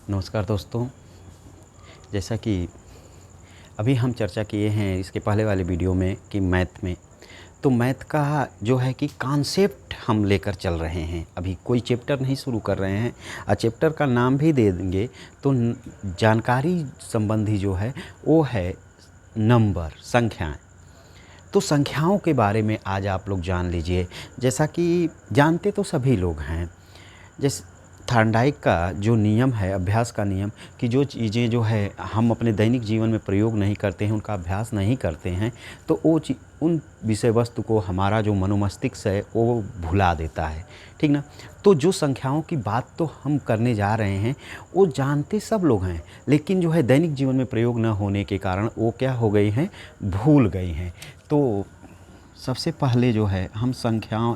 नमस्कार दोस्तों। जैसा कि अभी हम चर्चा किए हैं इसके पहले वाले वीडियो में कि मैथ का जो है कि कॉन्सेप्ट हम लेकर चल रहे हैं। अभी कोई चैप्टर नहीं शुरू कर रहे हैं। चैप्टर का नाम भी दे देंगे तो जानकारी संबंधी जो है वो है नंबर, संख्याएं। तो संख्याओं के बारे में आज आप लोग जान लीजिए। जैसा कि जानते तो सभी लोग हैं, जैसे थॉर्नडाइक का जो नियम है, अभ्यास का नियम, कि जो चीज़ें जो है हम अपने दैनिक जीवन में प्रयोग नहीं करते हैं, उनका अभ्यास नहीं करते हैं, तो उन विषय वस्तु को हमारा जो मनोमस्तिष्क है वो भुला देता है। ठीक ना। तो जो संख्याओं की बात तो हम करने जा रहे हैं वो जानते सब लोग हैं, लेकिन जो है दैनिक जीवन में प्रयोग न होने के कारण वो क्या हो गई हैं, भूल गई हैं। तो सबसे पहले जो है हम संख्याओं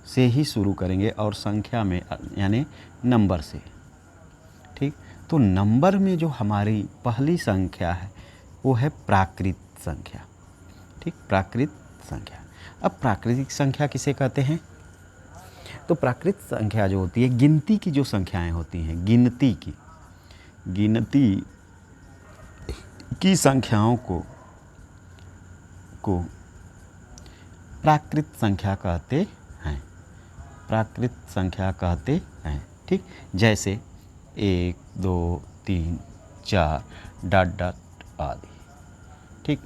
से ही शुरू करेंगे और संख्या में यानी नंबर से। ठीक। तो नंबर में जो हमारी पहली संख्या है वो है प्राकृत संख्या। ठीक, प्राकृत संख्या। अब प्राकृतिक संख्या किसे कहते हैं? तो प्राकृत संख्या जो होती है, गिनती की जो संख्याएं होती हैं, गिनती की संख्याओं को प्राकृत संख्या कहते हैं। प्राकृत संख्या कहते हैं। ठीक, जैसे 1, 2, 3, 4 डॉट डॉट आदि। ठीक,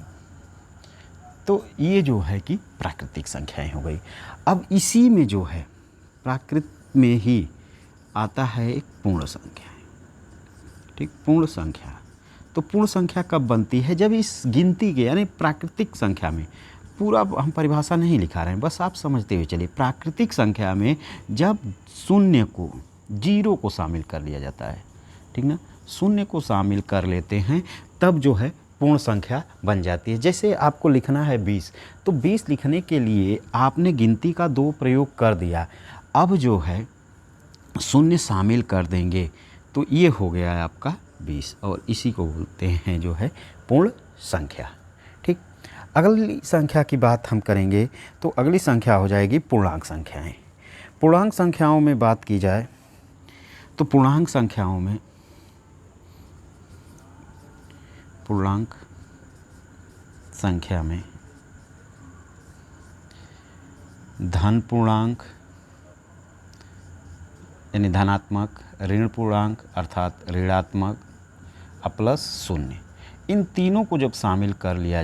तो ये जो है कि प्राकृतिक संख्याएं हो गई। अब इसी में जो है प्राकृत में ही आता है एक पूर्ण संख्या। ठीक, पूर्ण संख्या। तो पूर्ण संख्या कब बनती है? जब इस गिनती के यानी प्राकृतिक संख्या में, पूरा हम परिभाषा नहीं लिखा रहे हैं, बस आप समझते हुए चलिए। प्राकृतिक संख्या में जब शून्य को, जीरो को शामिल कर लिया जाता है, ठीक ना, शून्य को शामिल कर लेते हैं, तब जो है पूर्ण संख्या बन जाती है। जैसे आपको लिखना है 20, तो 20 लिखने के लिए आपने गिनती का 2 प्रयोग कर दिया। अब जो है शून्य शामिल कर देंगे तो ये हो गया है आपका 20, और इसी को बोलते हैं जो है पूर्ण संख्या। ठीक, अगली संख्या की बात हम करेंगे तो अगली संख्या हो जाएगी पूर्णांक संख्याएं। पूर्णांक संख्याओं में बात की जाए तो पूर्णांक संख्या में धन पूर्णांक यानी धनात्मक, ऋण पूर्णांक अर्थात ऋणात्मक, प्लस शून्य, इन तीनों को जब शामिल कर लिया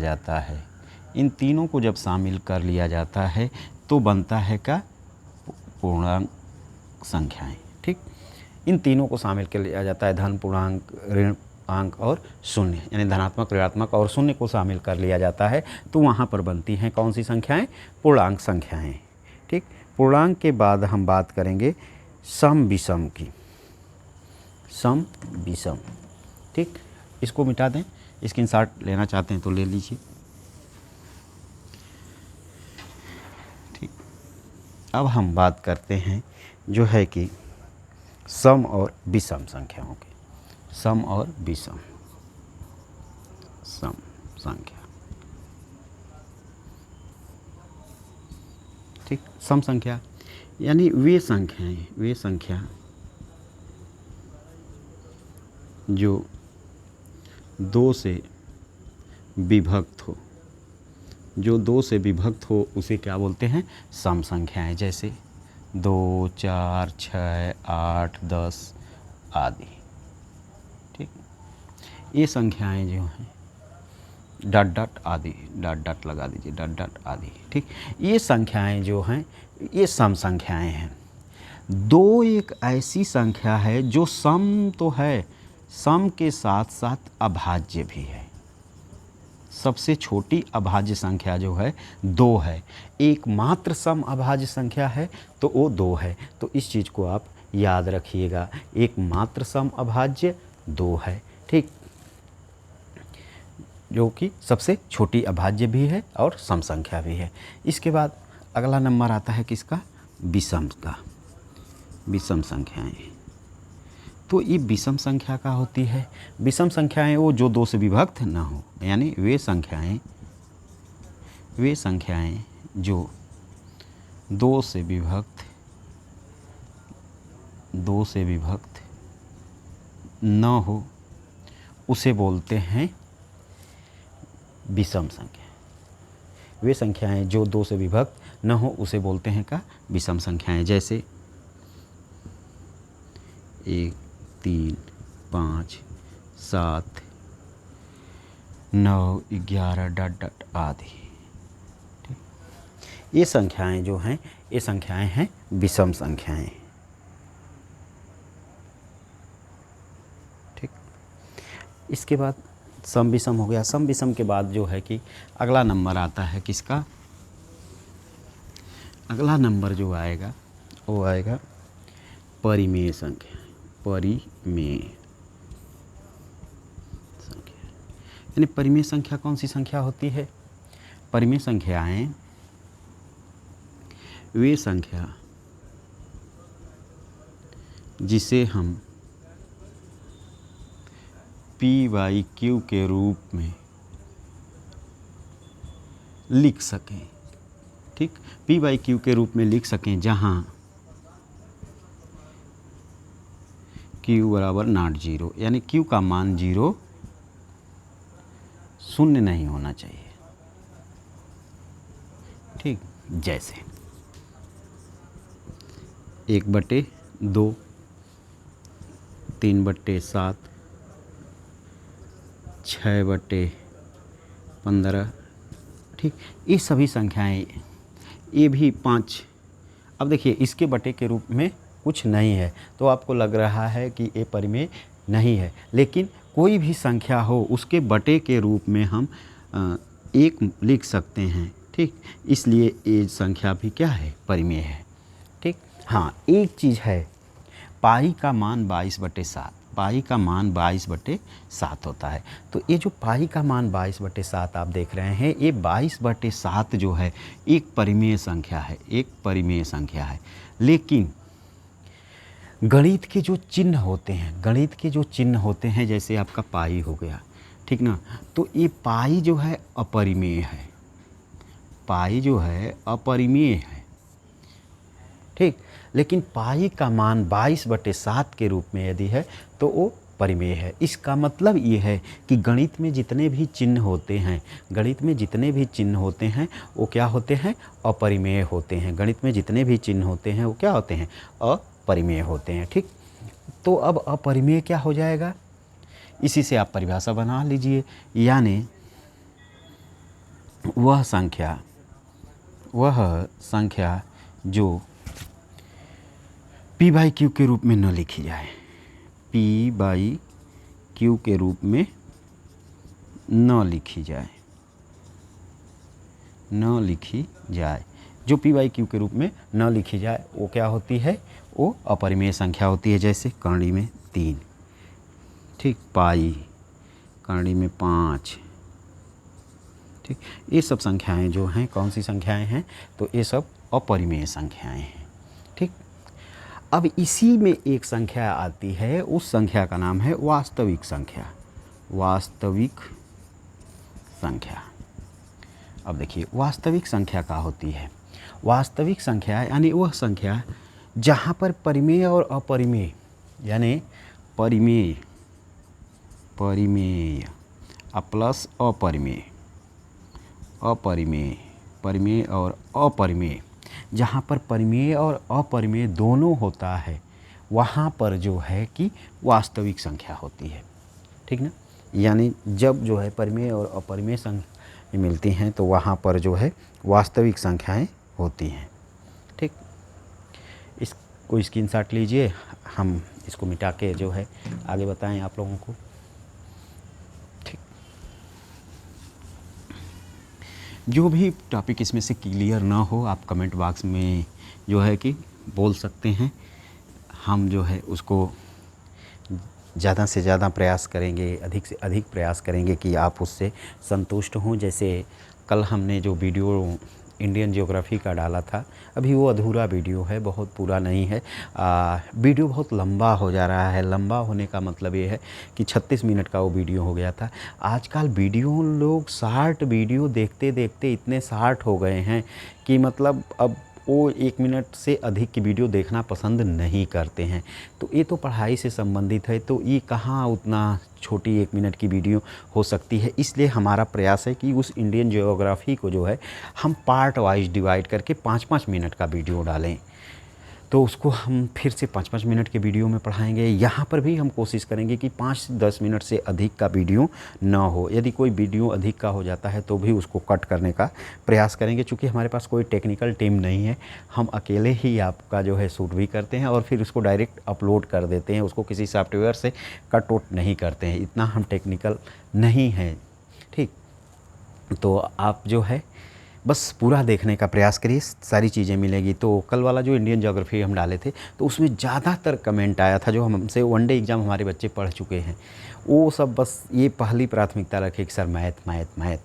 जाता है तो बनता है क्या? पूर्णांक संख्याएं। ठीक, इन तीनों को शामिल कर लिया जाता है, धन पूर्णांक, ऋण अंक और शून्य, यानी धनात्मक, ऋणात्मक और शून्य को शामिल कर लिया जाता है, तो वहाँ पर बनती हैं कौन सी संख्याएं? पूर्णांक संख्याएं। ठीक, पूर्णांक के बाद हम बात करेंगे सम विषम की। सम विषम। ठीक, इसको मिटा दें, स्क्रीनशॉट लेना चाहते हैं तो ले लीजिए। ठीक, अब हम बात करते हैं जो है कि सम और विषम संख्याओं की। सम और विषम सम संख्या। ठीक, सम संख्या यानी वे संख्या जो 2 से विभक्त हो, उसे क्या बोलते हैं? सम संख्याएं। जैसे 2, 4, 6, 8, 10 आदि। ठीक, ये संख्याएं जो हैं डॉट डॉट आदि, डॉट डॉट लगा दीजिए, डॉट डॉट आदि। ठीक, ये संख्याएं जो हैं ये सम संख्याएं हैं। 2 एक ऐसी संख्या है जो सम तो है, सम के साथ साथ अभाज्य भी है। सबसे छोटी अभाज्य संख्या जो है 2 है। एकमात्र सम अभाज्य संख्या है तो वो 2 है। तो इस चीज़ को आप याद रखिएगा, एकमात्र सम अभाज्य 2 है। ठीक, जो कि सबसे छोटी अभाज्य भी है और सम संख्या भी है। इसके बाद अगला नंबर आता है किसका? विषम का। विषम संख्याएं। तो ये विषम संख्या का होती है। विषम संख्याएं वो जो 2 से विभक्त ना हो, यानी वे संख्याएं जो 2 से विभक्त न हो उसे बोलते हैं विषम संख्या। वे संख्याएं जो 2 से विभक्त न हो उसे बोलते हैं क्या? विषम संख्याएं। जैसे 1, 3, 5, 7, 9, 11 डॉट डॉट आदि। ठीक, ये संख्याएं जो हैं ये संख्याएं हैं विषम संख्याएं। ठीक, इसके बाद सम विषम हो गया। सम विषम के बाद जो है कि अगला नंबर आता है किसका? अगला नंबर जो आएगा वो आएगा परिमेय संख्या। परिमेय संख्या यानी परिमेय संख्या कौन सी संख्या होती है? परिमेय संख्याएं वे संख्या जिसे हम p/q के रूप में लिख सकें। ठीक, p/q के रूप में लिख सकें जहां q बराबर नॉट 0 यानी q का मान 0 शून्य नहीं होना चाहिए। ठीक, जैसे 1/2, 3/7, 6/15। ठीक, ये सभी संख्याएं, ये भी 5। अब देखिए इसके बटे के रूप में कुछ नहीं है तो आपको लग रहा है कि ये परिमेय नहीं है, लेकिन कोई भी संख्या हो उसके बटे के रूप में हम 1 लिख सकते हैं। ठीक, इसलिए ये संख्या भी क्या है? परिमेय है। ठीक, हाँ एक चीज़ है, पाई का मान 22/7, पाई का मान 22/7 होता है। तो ये जो पाई का मान 22/7 आप देख रहे हैं, ये 22/7 जो है एक परिमेय संख्या है, एक परिमेय संख्या है। लेकिन गणित के जो चिन्ह होते हैं, गणित के जो चिन्ह होते हैं, जैसे आपका पाई हो गया, ठीक ना, तो ये पाई जो है अपरिमेय है, पाई जो है अपरिमेय है। ठीक, लेकिन पाई का मान 22/7 के रूप में यदि है तो वो परिमेय है। इसका मतलब ये है कि गणित में जितने भी चिन्ह होते हैं, गणित में जितने भी चिन्ह होते हैं वो क्या होते हैं? अपरिमेय होते हैं। गणित में जितने भी चिन्ह होते हैं वो क्या होते हैं? अपरिमेय होते हैं। ठीक, तो अब अपरिमेय क्या हो जाएगा? इसी से आप परिभाषा बना लीजिए, यानी वह संख्या जो p/q के रूप में न लिखी जाए, p/q के रूप में न लिखी जाए, न लिखी जाए, जो p/q के रूप में न लिखी जाए वो क्या होती है? वो अपरिमेय संख्या होती है। जैसे करणी में 3, ठीक, पाई, करणी में 5। ठीक, ये सब संख्याएं जो हैं कौन सी संख्याएं हैं? तो ये सब अपरिमेय संख्याएं हैं। ठीक, अब इसी में एक संख्या आती है, उस संख्या का नाम है वास्तविक संख्या। वास्तविक संख्या। अब देखिए वास्तविक संख्या क्या होती है? वास्तविक संख्या यानी वह संख्या जहाँ पर परिमेय और अपरिमेय, यानी परिमेय प्लस अपरिमेय, परिमेय और अपरिमेय, जहाँ पर परिमेय और अपरिमेय दोनों होता है वहाँ पर जो है कि वास्तविक संख्या होती है। ठीक ना, यानी जब जो है परिमेय और अपरिमेय संख्या मिलती हैं तो वहाँ पर जो है वास्तविक संख्याएं होती हैं। ठीक, इसको स्क्रीनशॉट लीजिए, हम इसको मिटा के जो है आगे बताएं आप लोगों को। ठीक, जो भी टॉपिक इसमें से क्लियर ना हो आप कमेंट बॉक्स में जो है कि बोल सकते हैं, हम जो है उसको ज़्यादा से ज़्यादा प्रयास करेंगे, अधिक से अधिक प्रयास करेंगे कि आप उससे संतुष्ट हों। जैसे कल हमने जो वीडियो इंडियन ज्योग्राफी का डाला था, अभी वो अधूरा वीडियो है, बहुत पूरा नहीं है। वीडियो बहुत लंबा हो जा रहा है। लंबा होने का मतलब ये है कि 36 मिनट का वो वीडियो हो गया था। आजकल वीडियो लोग शॉर्ट वीडियो देखते देखते इतने शॉर्ट हो गए हैं कि मतलब अब वो 1 मिनट से अधिक की वीडियो देखना पसंद नहीं करते हैं। तो ये तो पढ़ाई से संबंधित है, तो ये कहाँ उतना छोटी 1 मिनट की वीडियो हो सकती है। इसलिए हमारा प्रयास है कि उस इंडियन ज्योग्राफी को जो है हम पार्ट वाइज डिवाइड करके 5-5 मिनट का वीडियो डालें। तो उसको हम फिर से 5-5 मिनट के वीडियो में पढ़ाएंगे। यहाँ पर भी हम कोशिश करेंगे कि 5-10 मिनट से अधिक का वीडियो ना हो। यदि कोई वीडियो अधिक का हो जाता है तो भी उसको कट करने का प्रयास करेंगे। चूँकि हमारे पास कोई टेक्निकल टीम नहीं है, हम अकेले ही आपका जो है शूट भी करते हैं और फिर उसको डायरेक्ट अपलोड कर देते हैं। उसको किसी सॉफ्टवेयर से कट आउट नहीं करते हैं, इतना हम टेक्निकल नहीं हैं। ठीक, तो आप जो है बस पूरा देखने का प्रयास करिए, सारी चीज़ें मिलेगी। तो कल वाला जो इंडियन ज्योग्राफी हम डाले थे तो उसमें ज़्यादातर कमेंट आया था जो हमसे वनडे एग्ज़ाम हमारे बच्चे पढ़ चुके हैं, वो सब बस ये पहली प्राथमिकता रखे कि सर मैथ मैथ मैथ।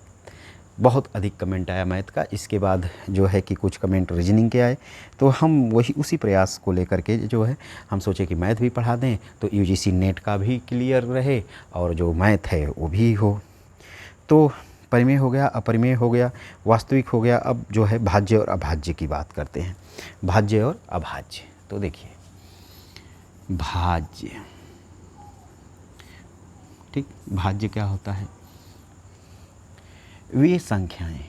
बहुत अधिक कमेंट आया मैथ का। इसके बाद जो है कि कुछ कमेंट रीजनिंग के आए, तो हम वही उसी प्रयास को लेकर के जो है हम सोचे कि मैथ भी पढ़ा दें तो यूजीसी नेट का भी क्लियर रहे और जो मैथ है वो भी हो। तो परिमेय हो गया, अपरिमेय हो गया, वास्तविक हो गया। अब जो है भाज्य और अभाज्य की बात करते हैं। भाज्य और अभाज्य, तो देखिए भाज्य, ठीक, भाज्य क्या होता है? वे संख्याएं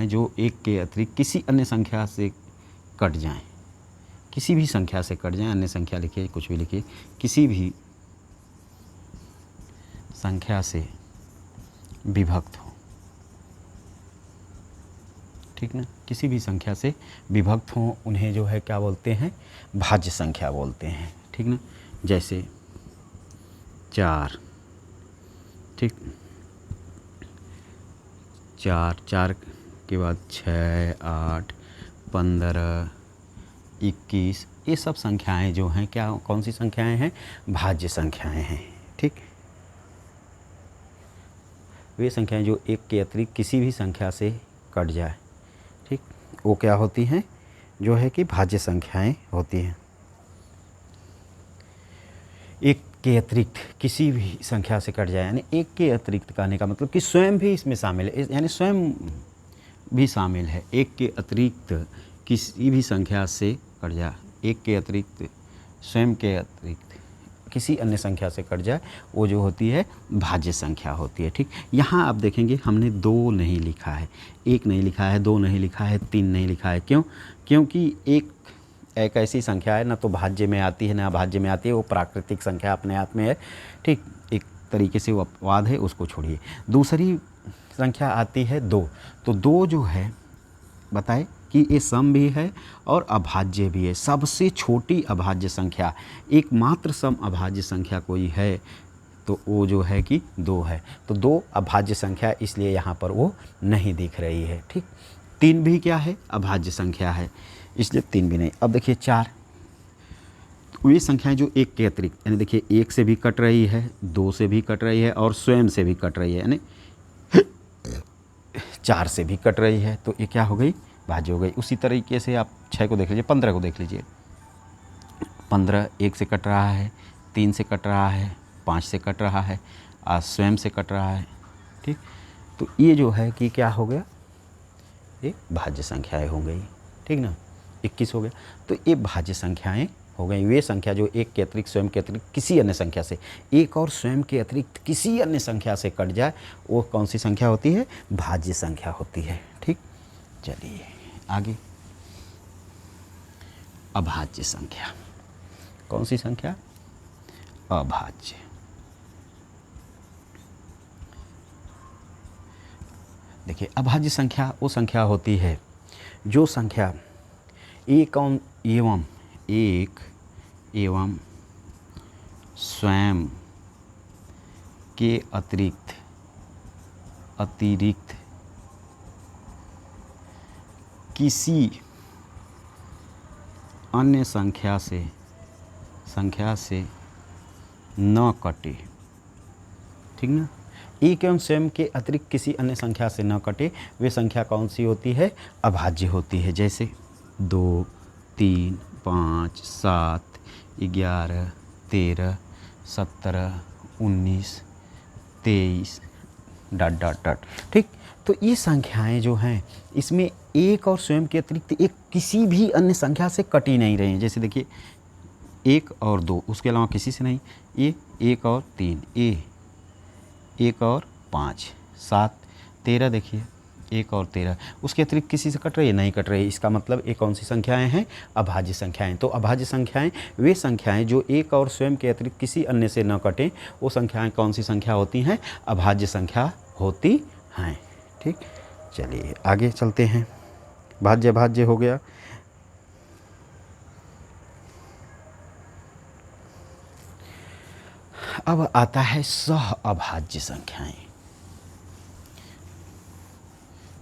जो एक के अतिरिक्त किसी अन्य संख्या से कट जाएं, किसी भी संख्या से कट जाएं, अन्य संख्या लिखिए, कुछ भी लिखिए, किसी भी संख्या से विभक्त हो, ठीक ना, किसी भी संख्या से विभक्त हो, उन्हें जो है क्या बोलते हैं? भाज्य संख्या बोलते हैं, ठीक ना। जैसे 4, ठीक, 4 के बाद 6, 8, 15, 21, ये सब संख्याएं जो हैं क्या, कौन सी संख्याएं हैं? भाज्य संख्याएं हैं, ठीक। वे संख्याएं जो एक के अतिरिक्त किसी भी संख्या से कट जाए, ठीक, वो क्या होती हैं? जो है कि भाज्य संख्याएं होती हैं। एक के अतिरिक्त किसी भी संख्या से कट जाए, यानी एक के अतिरिक्त कहने का मतलब कि स्वयं भी इसमें शामिल है, यानी स्वयं भी शामिल है। एक के अतिरिक्त किसी भी संख्या से कट जाए, एक के अतिरिक्त स्वयं के अतिरिक्त किसी अन्य संख्या से कट जाए, वो जो होती है भाज्य संख्या होती है, ठीक। यहाँ आप देखेंगे हमने 2 नहीं लिखा है, 1 नहीं लिखा है, 2 नहीं लिखा है, 3 नहीं लिखा है। क्यों? क्योंकि एक ऐसी संख्या है ना तो भाज्य में आती है ना अभाज्य में आती है, वो प्राकृतिक संख्या अपने आप में है, ठीक। एक तरीके से वो अपवाद है, उसको छोड़िए। दूसरी संख्या आती है 2, तो 2 जो है बताए कि ये सम भी है और अभाज्य भी है। सबसे छोटी अभाज्य संख्या, एकमात्र सम अभाज्य संख्या कोई है तो वो जो है कि 2 है। तो 2 अभाज्य संख्या, इसलिए यहाँ पर वो नहीं दिख रही है, ठीक। 3 भी क्या है? अभाज्य संख्या है, इसलिए 3 भी नहीं। अब देखिए 4, तो ये संख्याएं जो एक के अतिरिक्त, यानी देखिए 1 से भी कट रही है, 2 से भी कट रही है और स्वयं से भी कट रही है, यानी 4 से भी कट रही है, तो ये क्या हो गई? भाज्य हो गई। उसी तरीके से आप 6 को देख लीजिए, 15 को देख लीजिए। 15 1 से कट रहा है, 3 से कट रहा है, 5 से कट रहा है, स्वयं से कट रहा है, ठीक। तो ये जो है कि क्या हो गया? ये भाज्य संख्याएं हो गई, ठीक ना। 21 हो गया, तो ये भाज्य संख्याएं हो गई। वे संख्या जो एक के अतिरिक्त स्वयं के अतिरिक्त किसी अन्य संख्या से, एक और स्वयं के अतिरिक्त किसी अन्य संख्या से कट जाए, वो कौन सी संख्या होती है? भाज्य संख्या होती है, ठीक। चलिए आगे, अभाज्य संख्या। कौन सी संख्या? अभाज्य। देखिए अभाज्य संख्या वो संख्या होती है जो संख्या एक एवं स्वयं के अतिरिक्त किसी अन्य संख्या से न कटे, ठीक ना। एक एवं स्वयं के अतिरिक्त किसी अन्य संख्या से न कटे वे संख्या कौन सी होती है? अभाज्य होती है। जैसे 2, 3, 5, 7, 11, 13, 17, 19, 23 ... ठीक। तो ये संख्याएं जो हैं इसमें एक और स्वयं के अतिरिक्त एक किसी भी अन्य संख्या से कटी नहीं रही हैं। जैसे देखिए 1 और 2, उसके अलावा किसी से नहीं। ये 1 और 3, ये 1 और 5, 7, 13, देखिए 1 और 13, उसके अतिरिक्त किसी से कट रही है? नहीं कट रही है। इसका मतलब ये कौन सी संख्याएं हैं? अभाज्य संख्याएं। तो अभाज्य संख्याएं वे संख्याएं जो एक और स्वयं के अतिरिक्त किसी अन्य से न कटें, वो संख्याएं कौन सी संख्या होती हैं? अभाज्य संख्या होती हैं। ठीक, चलिए आगे चलते हैं। भाज्य भाज्य हो गया। अब आता है सह अभाज्य संख्याएं।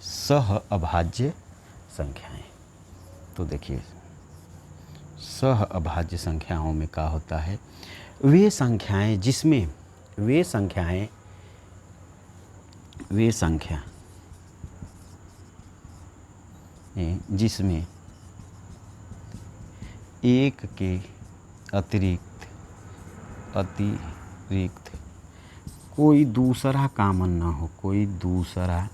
सह अभाज्य संख्याएं, तो देखिए सह अभाज्य संख्याओं में क्या होता है? वे संख्याएं जिसमें वे संख्या जिसमें एक के अतिरिक्त कोई दूसरा कॉमन ना हो, कोई दूसरा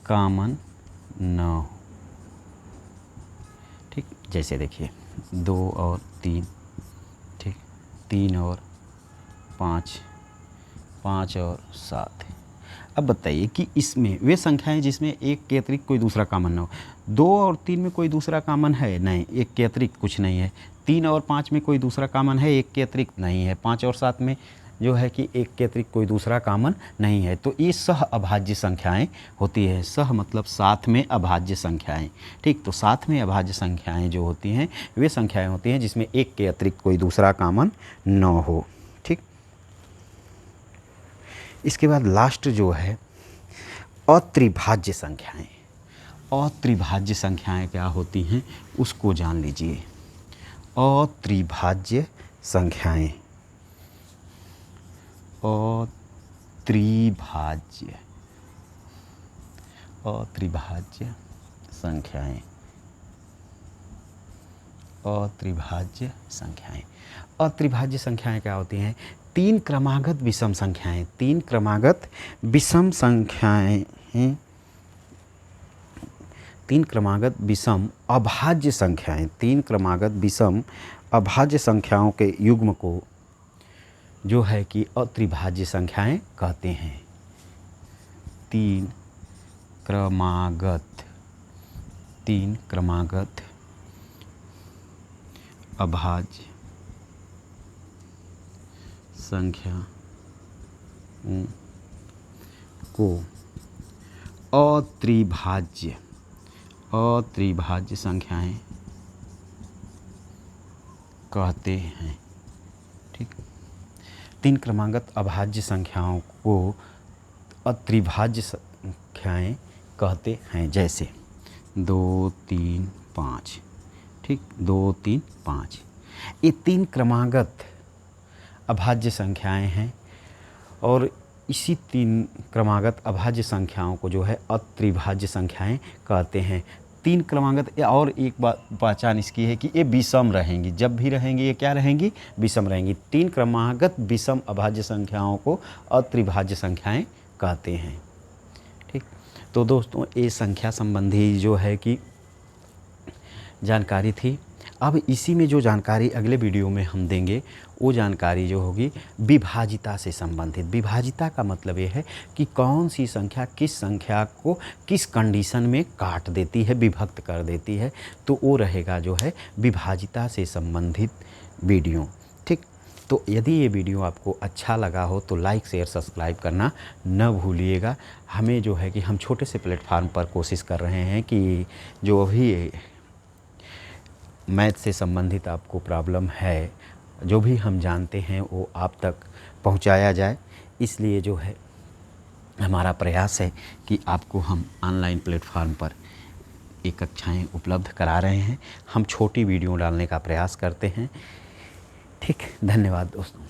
कॉमन ना हो। ठीक, जैसे देखिए 2 और 3, ठीक, 3 और 5, 5 और 7। अब बताइए कि इसमें वे संख्याएं जिसमें एक के अतिरिक्त कोई दूसरा कॉमन ना हो। 2 और 3 में कोई दूसरा कॉमन है? नहीं, एक के अतिरिक्त कुछ नहीं है। 3 और 5 में कोई दूसरा कॉमन है? एक के अतिरिक्त नहीं है। 5 और 7 में जो है कि एक के अतिरिक्त कोई दूसरा कॉमन नहीं है। तो ये सह अभाज्य संख्याएं होती है। सह मतलब साथ में अभाज्य संख्याएं। ठीक, तो साथ में अभाज्य संख्याएं जो होती हैं वे संख्याएं होती हैं जिसमें एक के अतिरिक्त कोई दूसरा कॉमन न हो। ठीक, इसके बाद लास्ट जो है अत्रिभाज्य संख्याएं। अत्रिभाज्य संख्याएं क्या होती हैं उसको जान लीजिए। अत्रिभाज्य संख्याएं, अत्रिभाज्य संख्याएं, अत्रिभाज्य संख्याएं। अत्रिभाज्य संख्याएं क्या होती हैं? 3 क्रमागत विषम संख्याएं। 3 क्रमागत विषम संख्याएं, 3 क्रमागत विषम अभाज्य संख्याएं। 3 क्रमागत विषम अभाज्य संख्याओं के युग्म को जो है कि अत्रिभाज्य संख्याएं कहते हैं। 3 क्रमागत अभाज्य संख्या को अत्रिभाज्य संख्याएं कहते हैं। ठीक, 3 क्रमागत अभाज्य संख्याओं को अत्रिभाज्य संख्याएं कहते हैं। जैसे 2, 3, 5। ठीक, 2, 3, 5 ये 3 क्रमागत अभाज्य संख्याएं हैं और इसी 3 क्रमागत अभाज्य संख्याओं को जो है अत्रिभाज्य संख्याएं कहते हैं। 3 क्रमागत और एक बात पहचान इसकी है कि ये विषम रहेंगी। जब भी रहेंगी ये क्या रहेंगी? विषम रहेंगी। 3 क्रमागत विषम अभाज्य संख्याओं को अत्रिभाज्य संख्याएं कहते हैं। ठीक, तो दोस्तों ये संख्या संबंधी जो है कि जानकारी थी। अब इसी में जो जानकारी अगले वीडियो में हम देंगे वो जानकारी जो होगी विभाजिता से संबंधित। विभाजिता का मतलब ये है कि कौन सी संख्या किस संख्या को किस कंडीशन में काट देती है, विभक्त कर देती है। तो वो रहेगा जो है विभाजिता से संबंधित वीडियो। ठीक, तो यदि ये वीडियो आपको अच्छा लगा हो तो लाइक शेयर सब्सक्राइब करना न भूलिएगा। हमें जो है कि हम छोटे से प्लेटफार्म पर कोशिश कर रहे हैं कि जो भी मैथ से संबंधित आपको प्रॉब्लम है, जो भी हम जानते हैं वो आप तक पहुंचाया जाए। इसलिए जो है हमारा प्रयास है कि आपको हम ऑनलाइन प्लेटफार्म पर ये कक्षाएं उपलब्ध करा रहे हैं। हम छोटी वीडियो डालने का प्रयास करते हैं। ठीक, धन्यवाद दोस्तों।